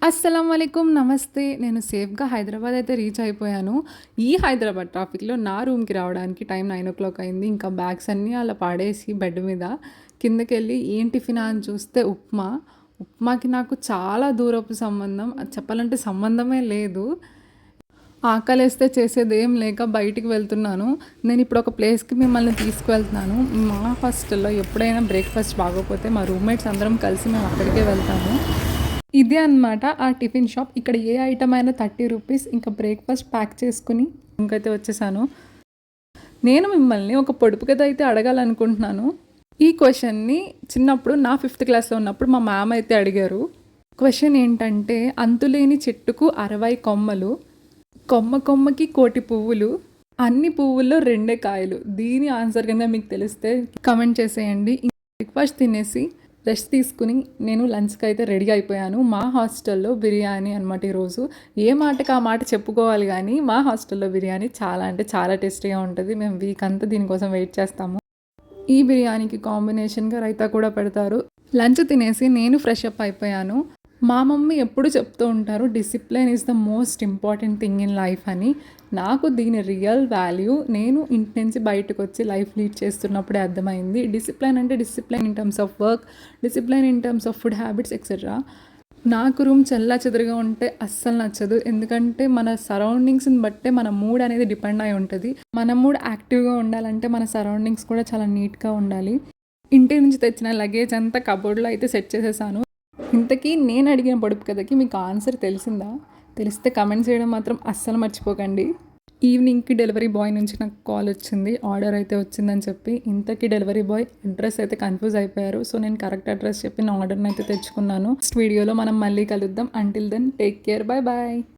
అస్సలం వాలేకుమ్ నమస్తే. నేను సేఫ్‌గా హైదరాబాద్ అయితే రీచ్ అయిపోయాను. ఈ హైదరాబాద్ ట్రాఫిక్‌లో నా రూమ్‌కి రావడానికి టైం 9:00 అయింది. ఇంకా బ్యాగ్స్ అన్నీ అలా పడేసి బెడ్ మీద కిందకెళ్ళి ఏం టిఫినా అని చూస్తే ఉప్మా. ఉప్మాకి నాకు చాలా దూరపు సంబంధం. అది చెప్పాలంటే సంబంధమే లేదు. ఆకలేస్తే చేసేదేం లేక బయటికి వెళ్తున్నాను. నేనిప్పుడు ఒక ప్లేస్‌కి మిమ్మల్ని తీసుకువెళ్తున్నాను. మా హాస్టల్‌లో ఎప్పుడైనా బ్రేక్‌ఫాస్ట్ బాగోకపోతే మా రూమ్‌మేట్స్ అందరం కలిసి మేము అక్కడికే వెళ్తాము. ఇదే అన్నమాట ఆ టిఫిన్ షాప్. ఇక్కడ ఏ ఐటమ్ అయినా ₹30. ఇంకా బ్రేక్‌ఫాస్ట్ ప్యాక్ చేసుకొని రూమ్‌కైతే వచ్చేసాను. నేను మిమ్మల్ని ఒక పొడుపు కథ అయితే అడగాలనుకుంటున్నాను. ఈ క్వెషన్‌ని చిన్నప్పుడు నా 5థ్ క్లాస్‌లో ఉన్నప్పుడు మా మ్యామ్ అయితే అడిగారు. క్వెషన్ ఏంటంటే, అంతులేని చెట్టుకు 60 కొమ్మలు, కొమ్మ కొమ్మకి కోటి పువ్వులు, అన్ని పువ్వుల్లో రెండే కాయలు. దీని ఆన్సర్ కనుక మీకు తెలిస్తే కామెంట్ చేసేయండి. బ్రేక్‌ఫాస్ట్ తినేసి రెస్ట్ తీసుకుని నేను లంచ్‌కి అయితే రెడీ అయిపోయాను. మా హాస్టల్‌లో బిర్యానీ అనమాట ఈరోజు. ఏ మాటకి ఆ మాట చెప్పుకోవాలి కానీ మా హాస్టల్‌లో బిర్యానీ చాలా అంటే చాలా టేస్టీగా ఉంటుంది. మేము వీక్ అంతా దీనికోసం వెయిట్ చేస్తాము. ఈ బిర్యానీకి కాంబినేషన్‌గా రైతా కూడా పెడతారు. లంచ్ తినేసి నేను ఫ్రెష్ అప్ అయిపోయాను. మా మమ్మీ ఎప్పుడు చెప్తూ ఉంటారు discipline is the most important thing in life అని. నాకు దీని రియల్ వాల్యూ నేను ఇంటి నుంచి బయటకు వచ్చి లైఫ్ లీడ్ చేస్తున్నప్పుడే అర్థమైంది. డిసిప్లిన్ అంటే discipline in terms of work, discipline in terms of food habits etcetera. నాకు రూమ్ చెల్లాచెదురుగా ఉంటే అస్సలు నచ్చదు. ఎందుకంటే మన సరౌండింగ్స్ని బట్టే మన మూడ్ అనేది డిపెండ్ అయి ఉంటుంది. మన మూడ్ యాక్టివ్గా ఉండాలంటే మన సరౌండింగ్స్ కూడా చాలా నీట్గా ఉండాలి. ఇంటి నుంచి తెచ్చిన లగేజ్ అంతా కబోర్డ్లో అయితే సెట్ చేసేసాను. ఇంతకీ నేను అడిగిన పొడుపు కథకి మీకు ఆన్సర్ తెలిసిందా? తెలిస్తే కమెంట్ చేయడం మాత్రం అస్సలు మర్చిపోకండి. ఈవినింగ్‌కి డెలివరీ బాయ్ నుంచి నాకు కాల్ వచ్చింది. ఆర్డర్ అయితే వచ్చిందని చెప్పి. ఇంతకీ డెలివరీ బాయ్ అడ్రస్ అయితే కన్ఫ్యూజ్ అయిపోయారు. సో నేను కరెక్ట్ అడ్రస్ చెప్పి నా ఆర్డర్ని అయితే తెచ్చుకున్నాను. నెక్స్ట్ వీడియోలో మనం మళ్ళీ కలుద్దాం. Until then take care. Bye bye.